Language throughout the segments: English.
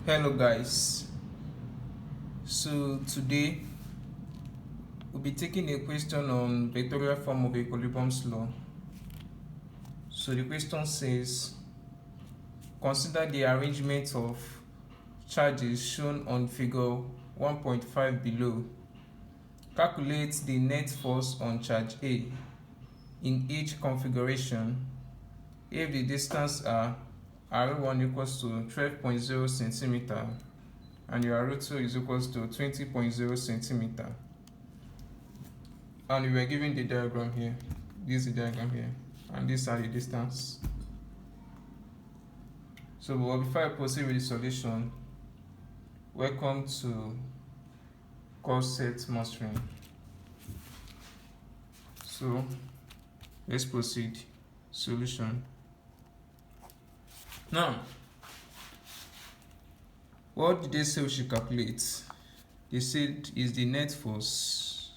Hello guys, so today we'll be taking a question on vectorial form of Coulomb's law. So the question says, consider the arrangement of charges shown on figure 1.5 below. Calculate the net force on charge A in each configuration if the distance are R1 equals to 12.0 centimeter and your R2 is equals to 20.0 centimeter. And we were given the diagram here. This is the diagram here, and these are the distance. So before I proceed with the solution, welcome to course set mastering. So let's proceed. Solution. Now, what did they say we should calculate? They said is the net force.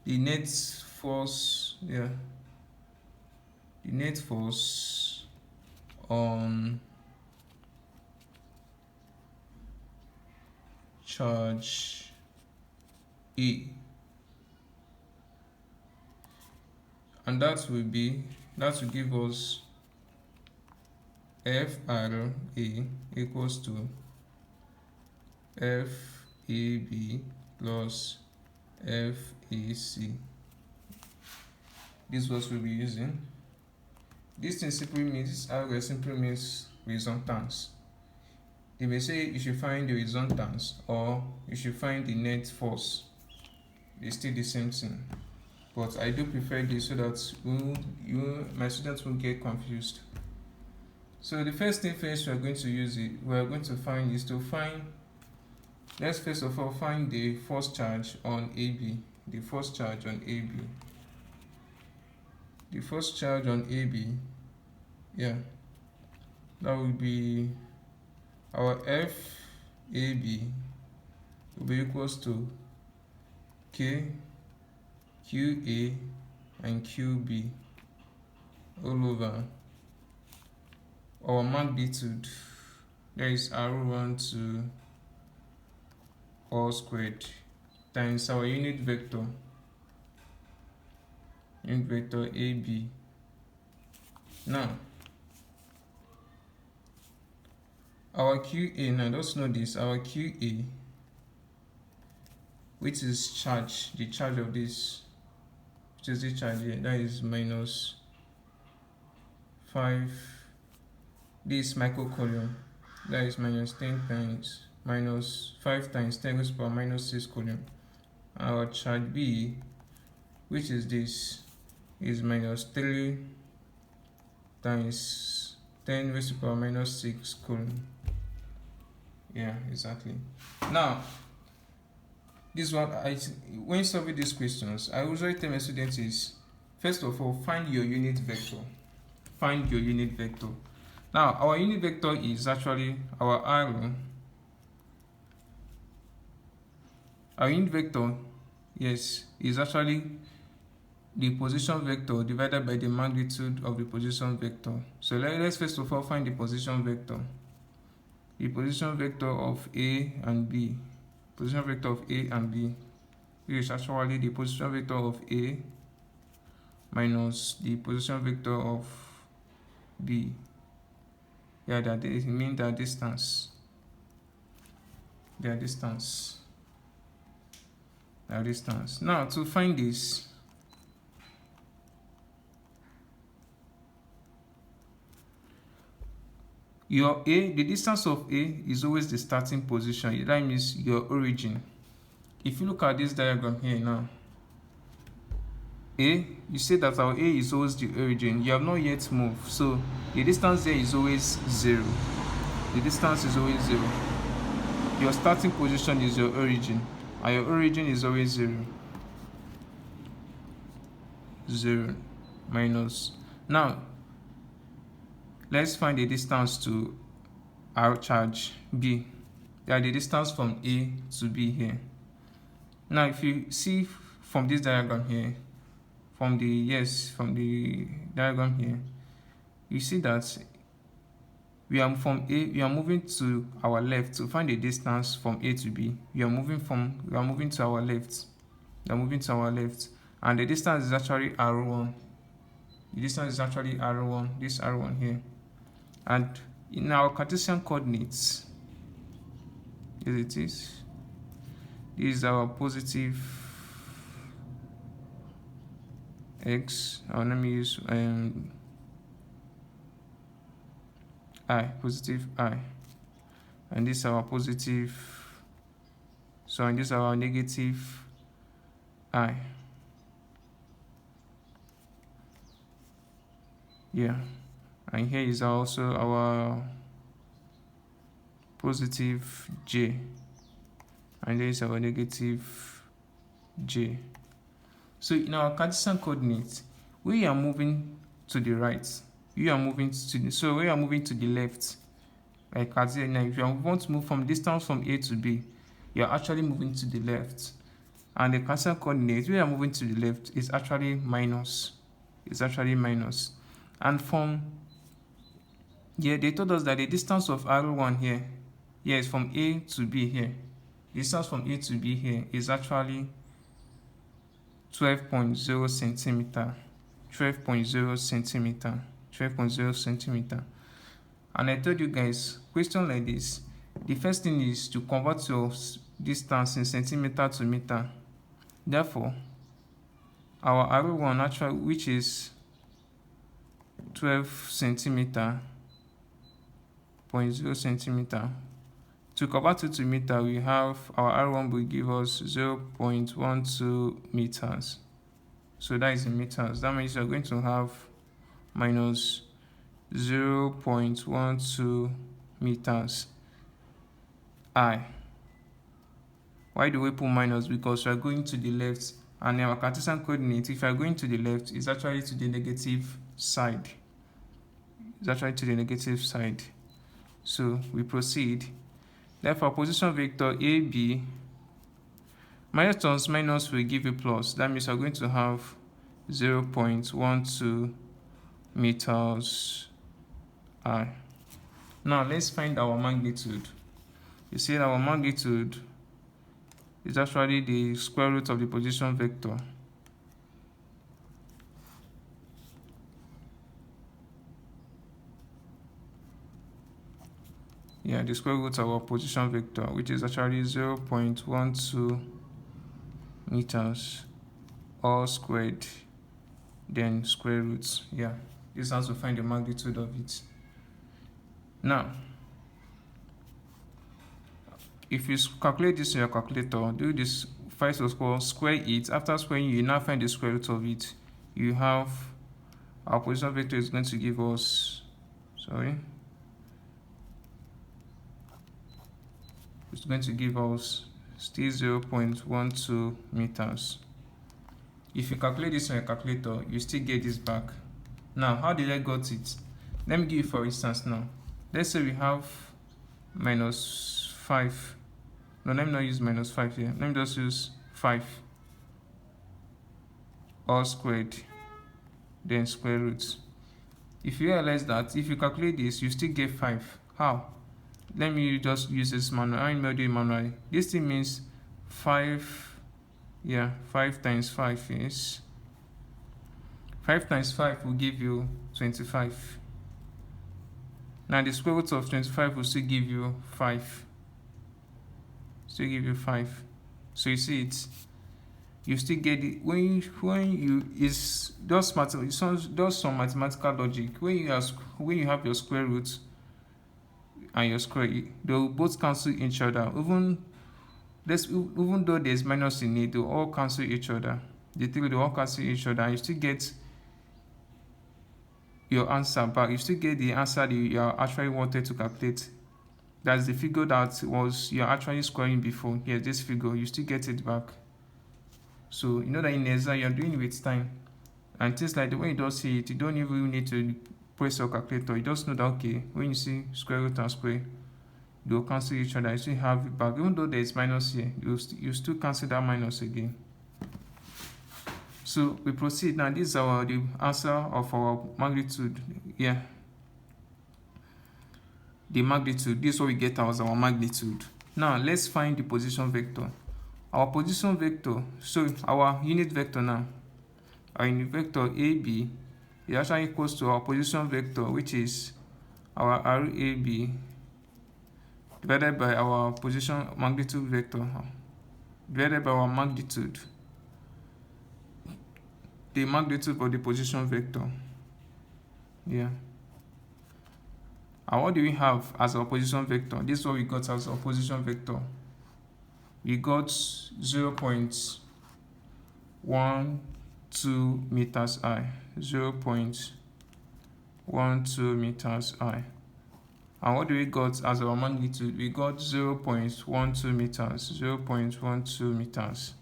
The net force, the net force on charge E, and that will give us FRA equals to FAB plus FAC. This is what we'll be using. This thing simply means resultants. They may say you should find the resultants or you should find the net force. It's still the same thing, but I do prefer this so that my students won't get confused. So the first thing we are going to find is to find. Let's first of all find the force charge on AB. The force charge on AB. The force charge on AB. Yeah, that will be our FAB will be equals to K, QA, and QB all over our magnitude. There is R1 to all squared times our unit vector AB. Now our QA, now let's know this, our QA, which is charge, the charge of this, which is the charge here, that is minus 5, this microcoulomb, that is minus 10 times minus 5 times 10 raised to the power minus 6 coulomb. Our charge B, which is this, is minus 3 times 10 raised to the power minus 6 coulomb. Yeah, exactly. Now, this one, when solving these questions, I usually tell my students is, first of all, find your unit vector. Find your unit vector. Now, our unit vector is actually our arrow. Our unit vector, yes, is actually the position vector divided by the magnitude of the position vector. So let's first of all find the position vector. The position vector of A and B. Position vector of A and B. Which is actually the position vector of A minus the position vector of B. Yeah, that it means their distance. Their distance. Now to find this, your A, the distance of A is always the starting position. That means your origin. If you look at this diagram here now, A, you say that our A is always the origin. You have not yet moved, so the distance there is always 0. The distance is always 0. Your starting position is your origin, and your origin is always 0. 0 minus. Now, let's find the distance to our charge B. That the distance from A to B here. Now, if you see from this diagram here, from the, yes, from the diagram here, you see that we are from A, we are moving to our left to find the distance from A to B. We are moving to our left. We are moving to our left, and the distance is actually R1. The distance is actually R1, this R1 here. And in our Cartesian coordinates, here it is. This is our positive x. Let me use I, positive I. And this is our positive, and this is our negative I. Yeah. And here is also our positive j. And there is our negative j. So in our Cartesian coordinates, we are moving to the right. We are moving to the left. Like if you want to move from distance from A to B, you are actually moving to the left. And the Cartesian coordinates, we are moving to the left, is actually minus. It's actually minus. And from here, they told us that the distance of R1 here is from A to B here. The distance from A to B here is actually 12.0 centimeter. 12.0 centimeter. 12.0 centimeter. And I told you guys, question like this, the first thing is to convert your distance in centimeter to meter. Therefore, our R1 actually, which is 12 centimeter, 0.0 centimeter. To convert it to meter, we have our R1 will give us 0.12 meters. So that is in meters. That means you're going to have minus 0.12 meters I. Why do we put minus? Because we are going to the left, and our Cartesian coordinate, if you are going to the left, is actually to the negative side. It's actually to the negative side. So we proceed. Therefore, position vector AB minus times minus will give you plus. That means we're going to have 0.12 meters I. Now let's find our magnitude. You see our magnitude is actually the square root of the position vector. Yeah, the square root of our position vector, which is actually 0.12 meters, all squared, then square roots. Yeah, this has to find the magnitude of it. Now, if you calculate this in your calculator, do this first of all, square it. After squaring, you now find the square root of it. You have our position vector is going to give us, it's going to give us still 0.12 meters. If you calculate this on your calculator, you still get this back. Now, how did I got it? Let me give you for instance now. Let's say we have minus 5. No, let me not use minus 5 here. Let me just use 5. All squared, then square roots. If you realize that, if you calculate this, you still get 5. How? Let me just use this manual. I'm going to do it manually. This thing means 5. Yeah, 5 times 5 is 5 times 5 will give you 25. Now the square root of 25 will still give you 5. So you see it. You still get it when you is just some mathematical logic. When you have your square root and your square, they will both cancel each other. Even though there's minus in it, they all cancel each other. They all cancel each other, and you still get your answer back. You still get the answer that you actually wanted to calculate. That's the figure that was you're actually squaring before. Here's this figure, you still get it back. So you know that in exam you're doing it with time. And things like the way you don't see it, you don't even need to press your calculator. You just know that okay, when you see square root and square, they'll cancel each other. You still have it back. Even though there is minus here, you still cancel that minus again. So we proceed now. This is the answer of our magnitude. Yeah. the magnitude. This is what we get as our magnitude. Now let's find the position vector. Our position vector, so our unit vector now, our unit vector AB is actually equals to our position vector, which is our RAB divided by our position magnitude vector divided by our magnitude, the magnitude of the position vector. Yeah. And what do we have as our position vector? This is what we got as our position vector. We got 0.12 meters high. 0.12 meters high. And what do we got as our magnitude? We got 0.12 meters. 0.12 meters.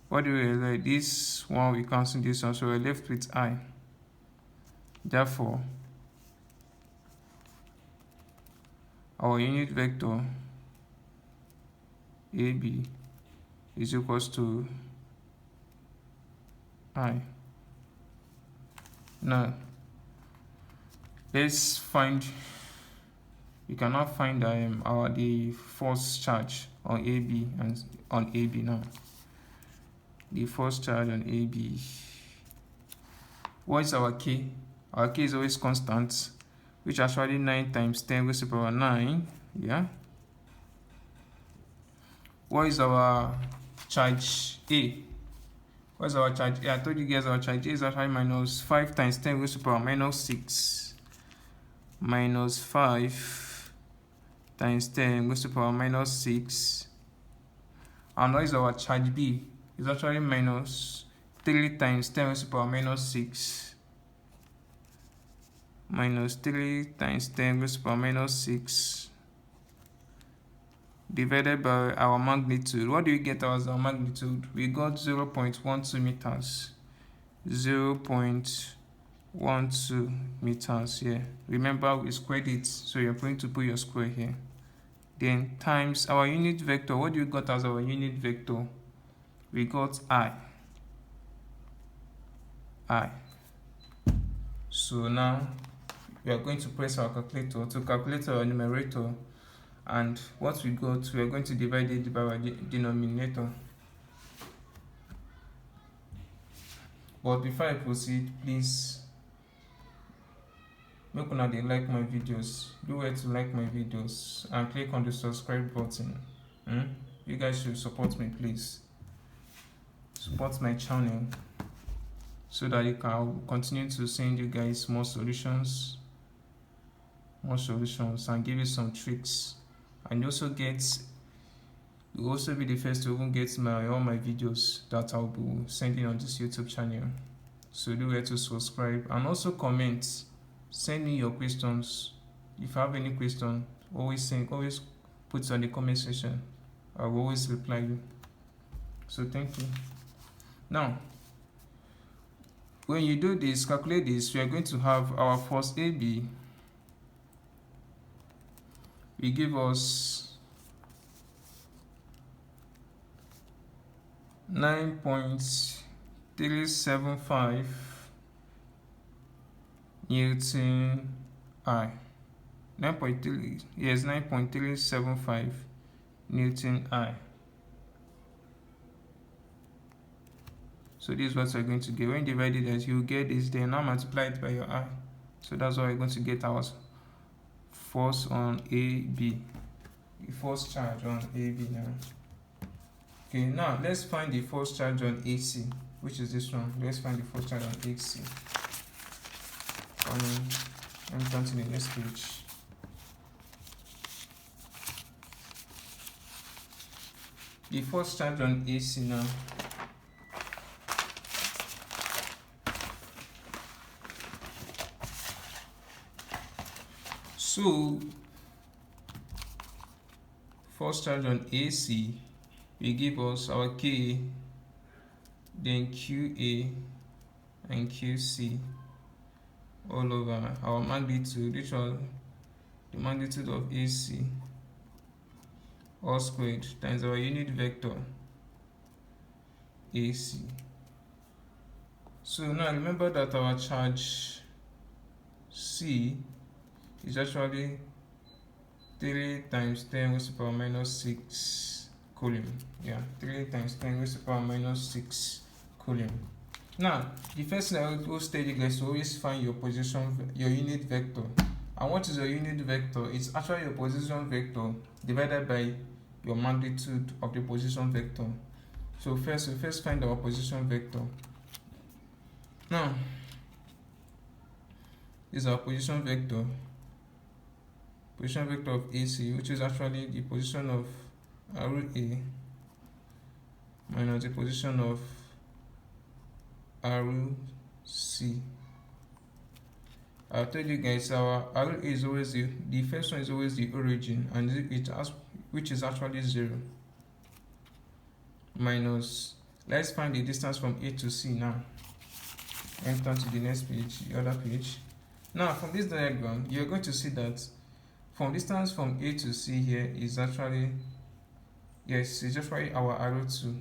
What do we like? This one, we cancel this one, so we're left with I. Therefore, our unit vector AB is equals to I. Now, let's find. We cannot find the force charge on AB and on AB now. The force charge on AB. What is our K? Our K is always constant, which actually 9 times 10 raised to the power 9. Yeah. What is our charge A? What is our charge A? I told you guys our charge A is actually minus 5 times 10 raised to the power minus 6. Minus 5 times 10 raised to the power minus 6. And what is our charge B? It's actually minus 3 times 10 raised to the power minus 6. Minus 3 times 10 raised to the power minus 6. Divided by our magnitude. What do we get as our magnitude? We got 0.12 meters. 0.12 meters here. Remember, we squared it, so you're going to put your square here. Then times our unit vector. What do we got as our unit vector? We got I. So now we are going to press our calculator to calculate our numerator, and what we got, we are going to divide it by our denominator. But before I proceed, please make una dey like my videos. Do well to like my videos and click on the subscribe button. You guys should support me, please. Support my channel so that I can continue to send you guys more solutions and give you some tricks. And you will also be the first to even get all my videos that I'll be sending on this YouTube channel. So do well to subscribe and also comment. Send me your questions. If you have any question, always put it on the comment section. I will always reply you. So thank you. Now, when you do this, calculate this, we are going to have our force AB. We give us 9.375 Newton I. 9.375 Newton I. So this is what we're going to get. When divided as you get this, then now multiply it by your I. So that's what we're going to get our force on AB. The force charge on AB now. Okay, now let's find the force charge on AC, which is this one. Let's find the force charge on AC. Let me turn to the next page. The force charge on AC now. So, force charge on AC will give us our K, then QA and QC all over our magnitude, which was the magnitude of AC, all squared, times our unit vector AC. So now remember that our charge C is actually 3 times 10 raised to the power minus 6 Coulomb. Yeah, 3 times 10 raised to the power minus 6 Coulomb. Now, the first thing I will tell you guys to always find your unit vector. And what is your unit vector? It's actually your position vector divided by your magnitude of the position vector. So first, we first find our position vector. Now, this is our position vector of AC, which is actually the position of RA minus the position of RC. I told you guys our RA is always the first one is always the origin, and which is actually 0 minus, let's find the distance from A to C now. Enter to the next page, the other page. Now from this diagram, you're going to see that from distance from A to C here is actually, yes, it's just right our arrow 2.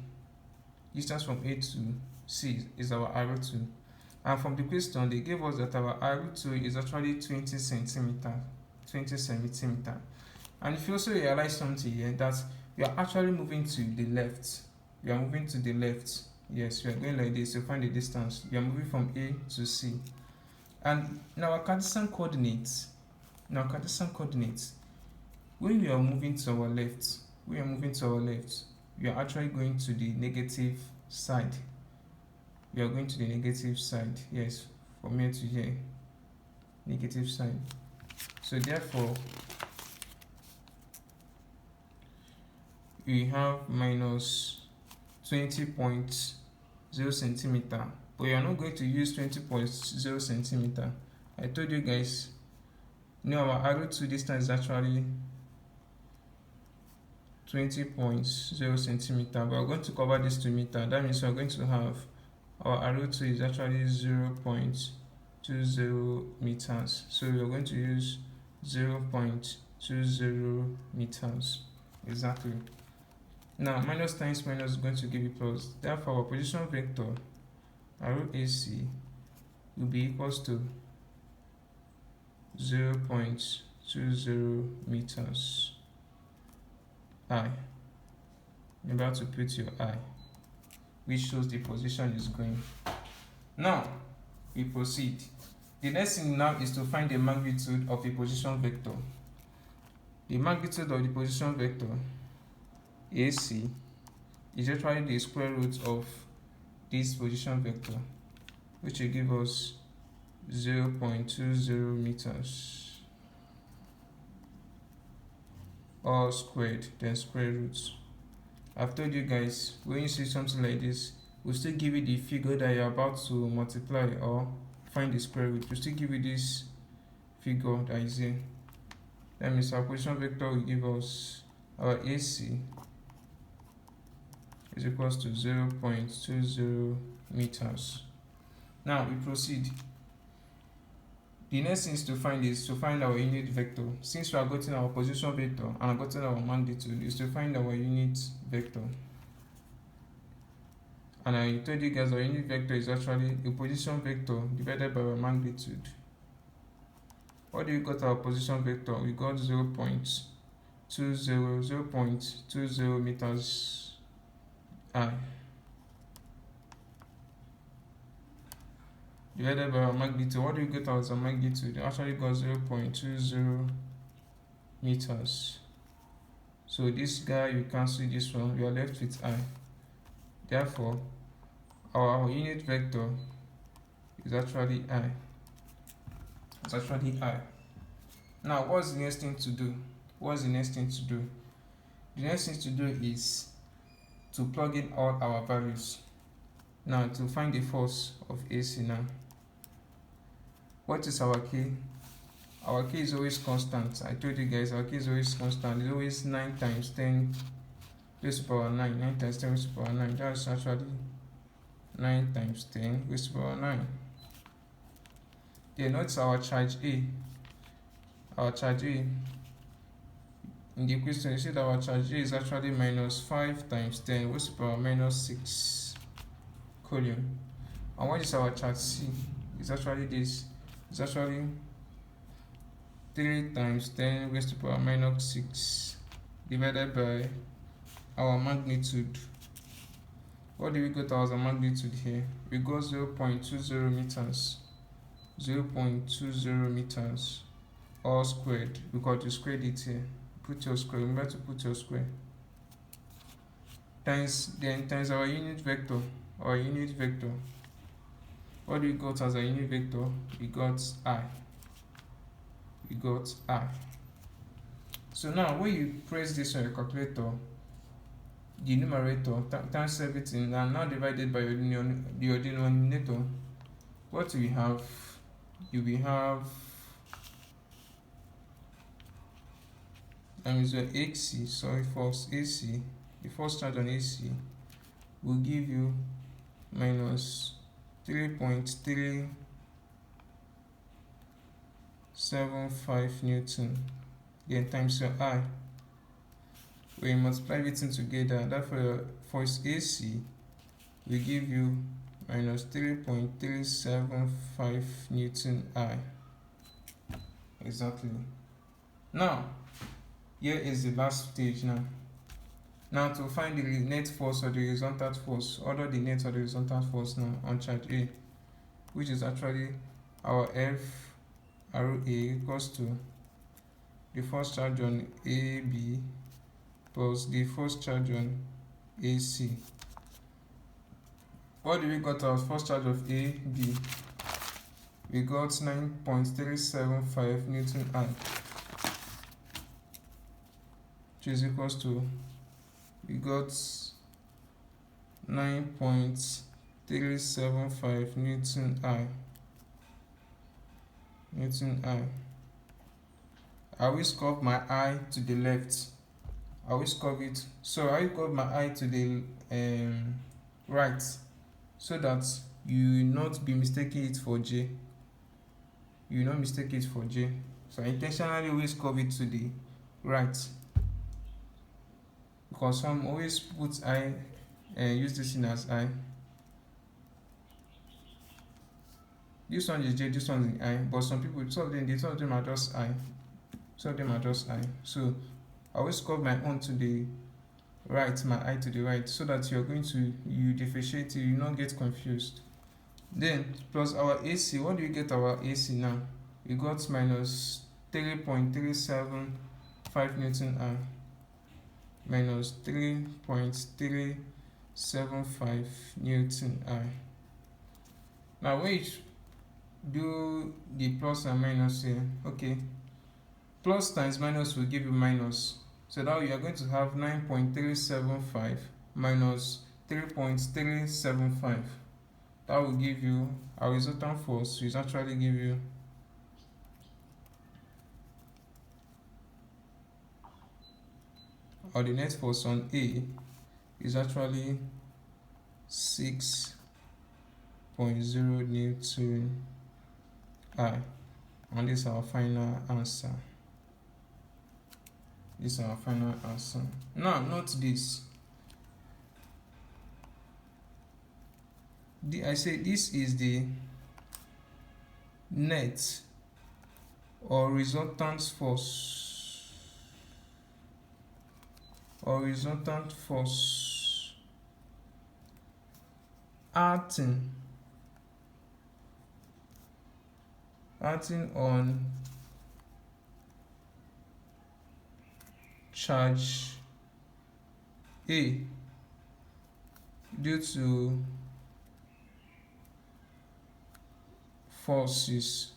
Distance from A to C is our arrow 2. And from the question, they gave us that our arrow 2 is actually 20 centimeter. And if you also realize something here, that we are actually moving to the left. We are moving to the left. Yes, we are going like this to find the distance. We are moving from A to C. And in our Cartesian coordinates, when we are moving to our left, we are actually going to the negative side. We are going to the negative side. Yes, from here to here, negative side. So therefore, we have minus 20.0 centimeter, but we are not going to use 20.0 centimeter. I told you guys, our arrow to distance is actually 20.0 centimeter, but we're going to cover this to meter. That means we're going to have our arrow 2 is actually 0.20 meters. So we're going to use 0.20 meters exactly. Now minus times minus is going to give you plus. Therefore our position vector arrow AC will be equals to 0.20 meters. I. Remember to put your I, which shows the position is going. Now we proceed. The next thing now is to find the magnitude of the position vector. The magnitude of the position vector AC is actually the square root of this position vector, which will give us 0.20 meters, all squared, then square roots. I've told you guys, when you see something like this, we'll still give you the figure that you're about to multiply or find the square root. We'll still give you this figure that is here. That means our position vector will give us our AC is equals to 0.20 meters. Now we proceed. The next thing is to find our unit vector. Since we are getting our position vector and are getting our magnitude, is to find our unit vector. And I told you guys our unit vector is actually a position vector divided by our magnitude. What do we got our position vector? We got 0.20 meters I divided by our magnitude. What do we get as a magnitude? We actually got 0.20 meters. So this guy, you cancel this one, we are left with I. Therefore, our unit vector is actually I. It's actually I. Now, what's the next thing to do? The next thing to do is to plug in all our values. Now, to find the force of AC now. What is our K? Our K is always constant. I told you guys our K is always constant. It's always 9 times 10 raised to the power 9. 9 times 10 raised to the power 9. That's actually 9 times 10 raised to the power 9. Then what's our charge A? Our charge A, in the question you see that our charge A is actually minus 5 times 10 raised to the power minus 6 Coulomb. And what is our charge C? It's actually this. It's actually 3 times 10 raised to the power minus 6 divided by our magnitude. What do we got as a magnitude here? We got 0.20 meters. 0.20 meters all squared, because you squared it here. Put your square, remember to put your square. Times our unit vector. What do we got as a unit vector? We got I. So now when you press this on your calculator, the numerator times everything and now divided by your denominator, what we have, you will have AC, force AC, the first charge on AC will give you minus 3.375 Newton, then times your I. When you multiply everything together, therefore your force AC will give you minus 3.375 Newton I. Exactly. Now, here is the last stage now. Now to find the net force or the resultant force, order the net or the resultant force now on charge A, which is actually our F arrow A equals to the first charge on AB plus the first charge on AC. What do we got as first charge of AB? We got 9.375 Newton I, which is equals to, we got 9.375 Newton I. I will curve my eye to the left. I will curve it. So I will curve my eye to the right, so that you will not be mistaking it for J. You will not mistake it for J. So I intentionally always curve it to the right, because some always put I and use this in as I. This one is J, this one is I, but some people, some of them are just I. So I always curve my own to the right, my eye to the right, so that you differentiate it, you not get confused. Then plus our AC, what do you get our AC now? We got minus 3.375 Newton I. Minus 3.375 Newton I. Now when you do the plus and minus here, okay, plus times minus will give you minus, so now you are going to have 9.375 minus 3.375. That will give you our resultant force, which actually give you or the net force on A is actually 6.0 Newton I, and this is our final answer. Now note this. I say this is the net or resultant force acting on charge A due to forces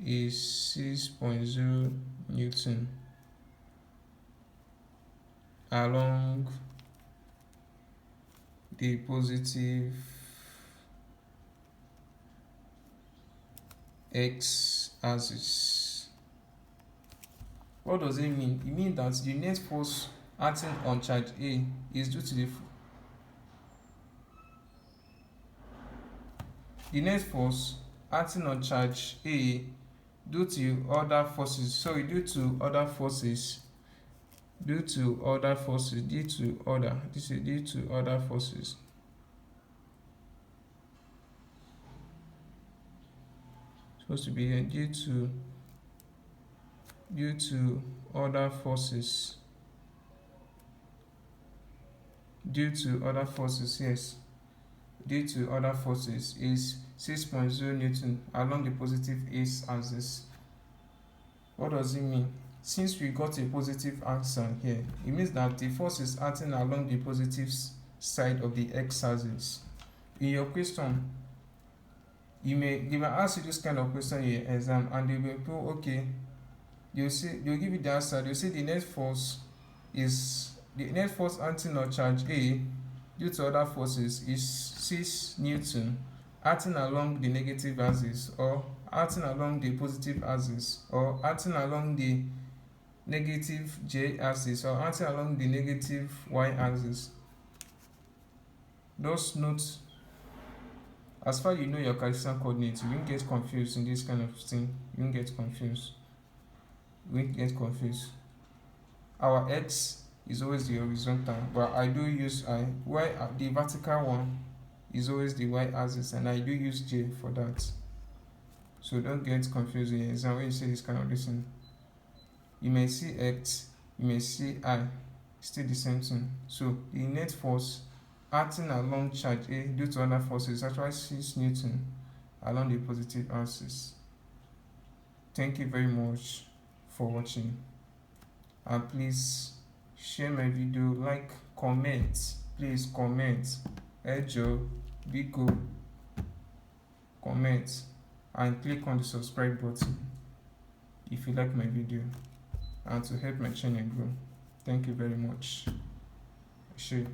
is 6.0 Newton along the positive x-axis. What does it mean? It means that the net force acting on charge A is due to the net force acting on charge A due to other forces. So due to other forces due to other forces, due to other, this is due to other forces. Supposed to be here, due to other forces, due to other forces, yes, due to other forces is 6.0 Newton along the positive x-axis. What does it mean? Since we got a positive answer here, it means that the force is acting along the positive side of the x-axis. In your question, they might ask you this kind of question in your exam, and they will put, okay, they'll give you the answer. They'll say the net force acting on charge A due to other forces is 6 Newton acting along the negative axis, or acting along the positive axis, or acting along the negative J axis, or acting along the negative Y axis. Just note, as far as you know your Cartesian coordinates, you won't get confused in this kind of thing. You won't get confused. Our x is always the horizontal, but I do use the vertical one is always the y axis, and I do use j for that. So don't get confused in your exam when you say this kind of thing. You may see x, you may see I, still the same thing. So the net force acting along charge A due to other forces is actually 6 Newton along the positive axis. Thank you very much for watching, and please share my video, like, comment, please comment, ejo biko, comment, and click on the subscribe button if you like my video and to help my channel grow. Thank you very much. Sure.